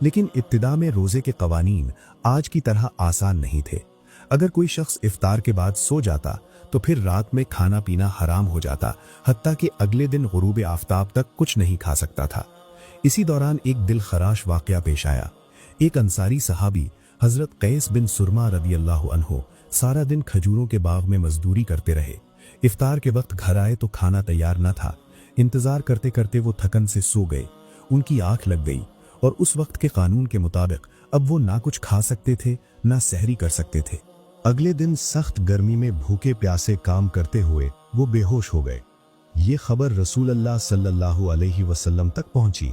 लेकिन इब्तिदा में रोजे के कवानीन आज की तरह आसान नहीं थे। अगर कोई शख्स इफ्तार के बाद सो जाता तो फिर रात में खाना पीना हराम हो जाता, हत्ता कि अगले दिन गुरूब आफताब तक कुछ नहीं खा सकता था। इसी दौरान एक दिल खराश वाकया पेश आया। एक अंसारी सहाबी हजरत कैस बिन सुरमा रदियल्लाहु अन्हु सारा दिन खजूरों के बाग में मजदूरी करते रहे। इफ्तार के वक्त घर आए तो खाना तैयार न था। इंतजार करते करते वो थकन से सो गए। उनकी आंख लग गई और उस वक्त के कानून के मुताबिक अब वो ना कुछ खा सकते थे ना सहरी कर सकते थे। अगले दिन सख्त गर्मी में भूखे प्यासे काम करते हुए वो बेहोश हो गए। ये खबर रसूल अल्लाह सल्लल्लाहु अलैहि वसल्लम तक पहुंची।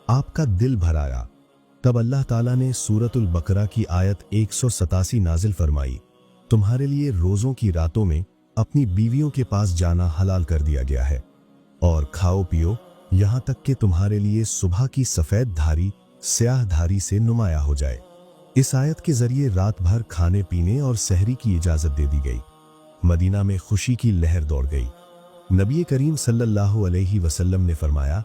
आपका दिल भर आया। तब अल्लाह ताला ने सूरतुल बकरा की आयत 187 नाजिल फरमाई, तुम्हारे लिए रोज़ों की रातों में अपनी बीवियों के पास जाना हलाल कर दिया गया है, और खाओ पियो यहाँ तक कि तुम्हारे लिए सुबह की सफ़ेद धारी स्याह धारी से नुमाया हो जाए। इस आयत के जरिए रात भर खाने पीने और सहरी की इजाज़त दे दी गई। मदीना में खुशी की लहर दौड़ गई। नबी करीम सल्लल्लाहु अलैहि वसल्लम ने फरमाया,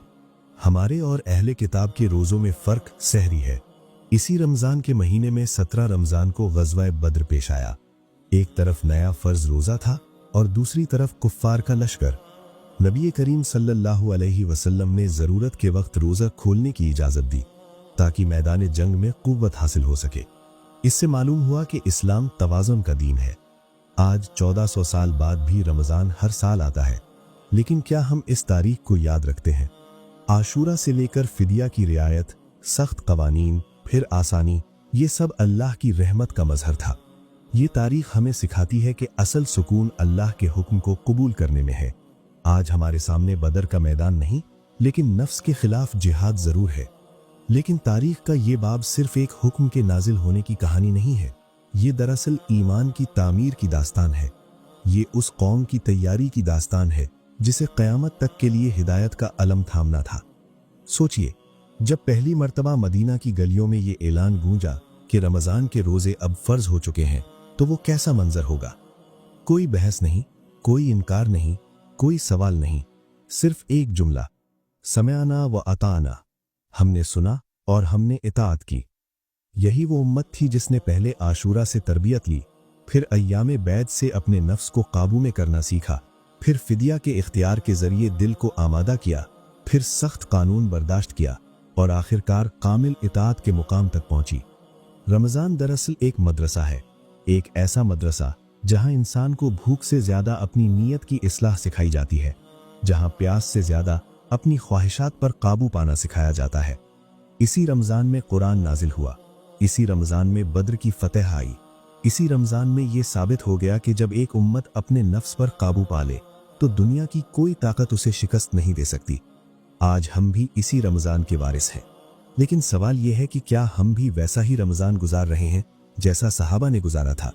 हमारे और अहले किताब के रोज़ों में फ़र्क सहरी है। इसी रमज़ान के महीने में 17 रमज़ान को ग़ज़वा बद्र पेश आया। एक तरफ नया फ़र्ज रोज़ा था और दूसरी तरफ कुफ़ार का लश्कर। नबी करीम सल्लल्लाहु अलैहि वसल्लम ने ज़रूरत के वक्त रोज़ा खोलने की इजाज़त दी ताकि मैदान जंग में क़ुव्वत हासिल हो सके। इससे मालूम हुआ कि इस्लाम तवाज़ुन का दीन है। आज 1400 साल बाद भी रमज़ान हर साल आता है, लेकिन क्या हम इस तारीख को याद रखते हैं? आशूरा से लेकर फिदिया की रियायत, सख्त कवानीन, फिर आसानी, ये सब अल्लाह की रहमत का मजहर था। ये तारीख हमें सिखाती है कि असल सुकून अल्लाह के हुक्म को कबूल करने में है। आज हमारे सामने बदर का मैदान नहीं, लेकिन नफ्स के खिलाफ जिहाद जरूर है। लेकिन तारीख का ये बाब सिर्फ एक हुक्म के नाजिल होने की कहानी नहीं है। ये दरअसल ईमान की तामीर की दास्तान है। ये उस कौम की तैयारी की दास्तान है जिसे क़यामत तक के लिए हिदायत का अलम थामना था। सोचिए, जब पहली मर्तबा मदीना की गलियों में ये ऐलान गूंजा कि रमज़ान के रोज़े अब फ़र्ज हो चुके हैं, तो वो कैसा मंजर होगा? कोई बहस नहीं, कोई इनकार नहीं, कोई सवाल नहीं, सिर्फ एक जुमला, समिअना व अताअना। हमने सुना और हमने इताअत की। यही वो उम्मत थी जिसने पहले आशूरा से तरबियत ली, फिर अय्याम बैद से अपने नफ्स को काबू में करना सीखा, फिर फिदिया के इख्तियार के जरिए दिल को आमादा किया, फिर सख्त कानून बर्दाश्त किया और आखिरकार कामिल इताअत के मुकाम तक पहुंची। रमज़ान दरअसल एक मदरसा है, एक ऐसा मदरसा जहां इंसान को भूख से ज्यादा अपनी नीयत की इस्लाह सिखाई जाती है, जहां प्यास से ज्यादा अपनी ख्वाहिशात पर काबू पाना सिखाया जाता है। इसी रमज़ान में कुरान नाजिल हुआ, इसी रमज़ान में बद्र की फतह आई, इसी रमज़ान में ये साबित हो गया कि जब एक उम्मत अपने नफ्स पर काबू पा ले तो दुनिया की कोई ताकत उसे शिकस्त नहीं दे सकती। आज हम भी इसी रमज़ान के वारिस हैं, लेकिन सवाल यह है कि क्या हम भी वैसा ही रमज़ान गुजार रहे हैं जैसा सहाबा ने गुजारा था?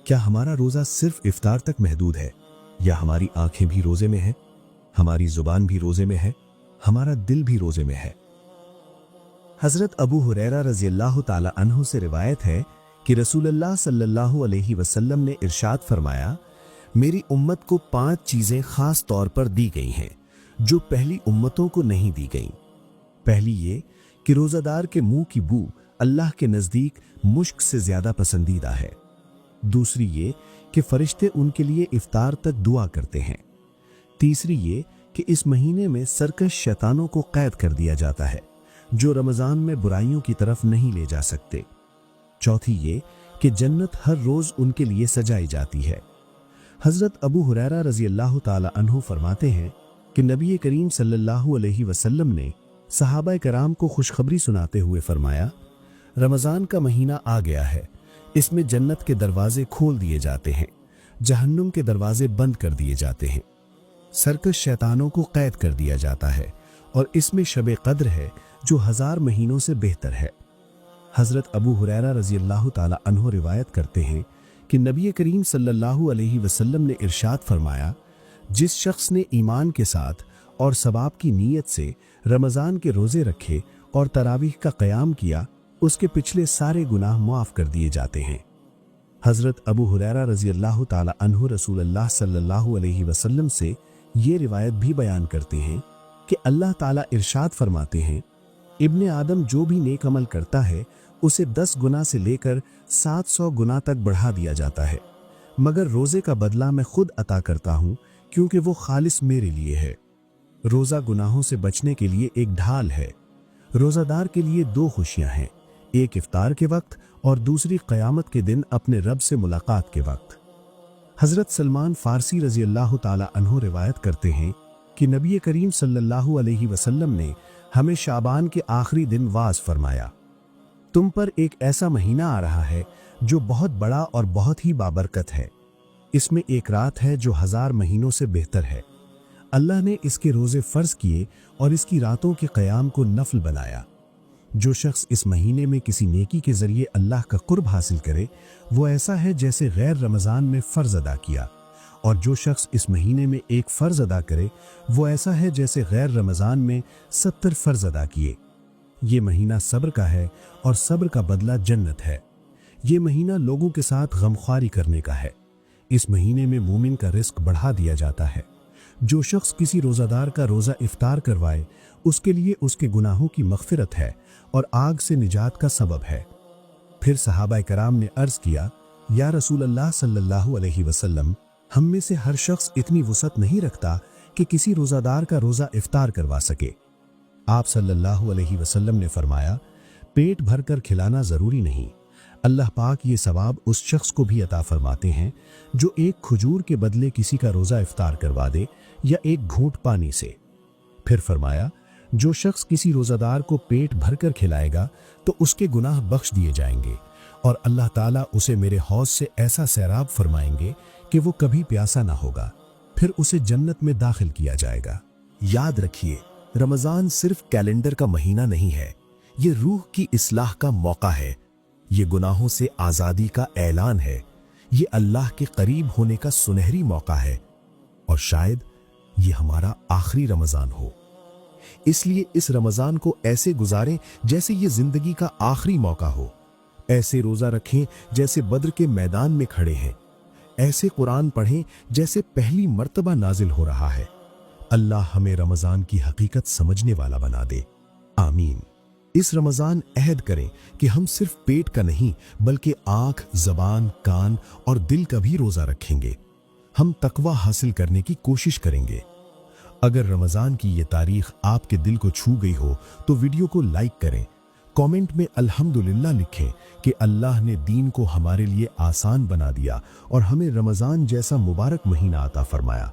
क्या हमारा रोज़ा सिर्फ इफ्तार तक महदूद है, या हमारी आंखें भी रोज़े में हैं, हमारी जुबान भी रोज़े में है, हमारा दिल भी रोज़े में है? हज़रत अबू हुरैरा रज़ियल्लाहु ताला अन्हु से रिवायत है कि रसूलुल्लाह सल्लल्लाहु अलैहि वसल्लम ने इरशाद फरमाया, मेरी उम्मत को 5 चीज़ें ख़ास तौर पर दी गई हैं जो पहली उम्मतों को नहीं दी गईं। पहली ये कि रोज़ादार के मुंह की बू अल्लाह के नज़दीक मुश्क से ज़्यादा पसंदीदा है। दूसरी ये कि फरिश्ते उनके लिए इफ्तार तक दुआ करते हैं। तीसरी ये कि इस महीने में सरकश शैतानों को कैद कर दिया जाता है जो रमज़ान में बुराइयों की तरफ नहीं ले जा सकते। चौथी ये कि जन्नत हर रोज़ उनके लिए सजाई जाती है। हज़रत अबू हुरैरा रज़ियल्लाहु ताला अन्हु फरमाते हैं कि नबी करीम सल्लल्लाहु अलैहि वसल्लम ने सहाबा कराम को खुशखबरी सुनाते हुए फरमाया, रमज़ान का महीना आ गया है, इसमें जन्नत के दरवाजे खोल दिए जाते हैं, जहन्नुम के दरवाजे बंद कर दिए जाते हैं, सरकश शैतानों को कैद कर दिया जाता है, और इसमें शब कद्र है जो 1000 महीनों से बेहतर है। हज़रत अबू हुरैरा रज़ियल्लाहु ताला अन्हु रिवायत करते हैं कि नबी करीम सल्लल्लाहु अलैहि वसल्लम ने इरशाद फरमाया, जिस शख्स ने ईमान के साथ और सवाब की नीयत से रमज़ान के रोज़े रखे और तरावीह का क़याम किया, उसके पिछले सारे गुनाह मुआफ़ कर दिए जाते हैं। हज़रत अबू हुरैरा रज़ियल्लाहु ताला अन्हु रसूलुल्लाह सल्लल्लाहु अलैहि वसल्लम से ये रिवायत भी बयान करते हैं कि अल्लाह ताला इरशाद फरमाते हैं, ابن आदम जो भी नेक अमल करता है उसे 10 गुना से लेकर 700 गुना तक बढ़ा दिया जाता है, मगर रोजे का बदला मैं खुद अता करता हूँ क्योंकि वो खालिस मेरे लिए है। रोजा गुनाहों से बचने के लिए एक ढाल है। रोजादार के लिए 2 खुशियां हैं, एक इफ्तार के वक्त और दूसरी क़यामत के दिन अपने रब से मुलाकात के वक्त। हजरत सलमान फारसी रजी अल्लाह ताला अन्हो रिवायत करते हैं कि नबी करीम सल्लल्लाहु अलैहि वसल्लम ने हमें शाबान के आखिरी दिन वाज फरमाया, तुम पर एक ऐसा महीना आ रहा है जो बहुत बड़ा और बहुत ही बाबरकत है। इसमें एक रात है जो 1000 महीनों से बेहतर है। अल्लाह ने इसके रोजे फर्ज किए और इसकी रातों के क़याम को नफल बनाया। जो शख्स इस महीने में किसी नेकी के जरिए अल्लाह का कुर्ब हासिल करे वो ऐसा है जैसे गैर रमज़ान में फ़र्ज अदा किया, और जो शख्स इस महीने में एक फ़र्ज अदा करे वो ऐसा है जैसे गैर रमज़ान में 70 फ़र्ज अदा किए। ये महीना सब्र का है और सब्र का बदला जन्नत है। ये महीना लोगों के साथ गमख्वारी करने का है। इस महीने में मोमिन का रिस्क बढ़ा दिया जाता है। जो शख्स किसी रोज़ादार का रोज़ा इफ्तार करवाए उसके लिए उसके गुनाहों की मग़फ़िरत है और आग से निजात का सबब है। फिर सहाबाए कराम ने अर्ज़ किया, या रसूल अल्लाह सल्लल्लाहु अलैहि वसल्लम, हम में से हर शख्स इतनी वुसअत नहीं रखता कि किसी रोज़ादार का रोज़ा इफ्तार करवा सके। आप सल्लल्लाहु अलैहि वसल्लम ने फरमाया, पेट भरकर खिलाना ज़रूरी नहीं, अल्लाह पाक ये सवाब उस शख्स को भी अता फरमाते हैं जो एक खजूर के बदले किसी का रोज़ा इफ्तार करवा दे या एक घूंट पानी से। फिर फरमाया, जो शख्स किसी रोज़ादार को पेट भरकर खिलाएगा तो उसके गुनाह बख्श दिए जाएंगे और अल्लाह ताला उसे मेरे हौज से ऐसा सैराब फरमाएंगे कि वो कभी प्यासा ना होगा। फिर उसे जन्नत में दाखिल किया जाएगा। याद रखिए, रमज़ान सिर्फ कैलेंडर का महीना नहीं है, ये रूह की इस्लाह का मौका है। ये गुनाहों से आज़ादी का ऐलान है। ये अल्लाह के करीब होने का सुनहरी मौका है और शायद ये हमारा आखिरी रमज़ान हो। इसलिए इस रमज़ान को ऐसे गुजारें जैसे ये जिंदगी का आखिरी मौका हो। ऐसे रोज़ा रखें जैसे बद्र के मैदान में खड़े हैं। ऐसे कुरान पढ़ें जैसे पहली मर्तबा नाजिल हो रहा है। अल्लाह हमें रमज़ान की हकीकत समझने वाला बना दे, आमीन। इस रमज़ान अहद करें कि हम सिर्फ पेट का नहीं बल्कि आँख, ज़बान, कान और दिल का भी रोज़ा रखेंगे। हम तकवा हासिल करने की कोशिश करेंगे। अगर रमज़ान की ये तारीख आपके दिल को छू गई हो तो वीडियो को लाइक करें, कमेंट में अल्हम्दुलिल्लाह लिखें कि अल्लाह ने दीन को हमारे लिए आसान बना दिया और हमें रमज़ान जैसा मुबारक महीना अता फरमाया।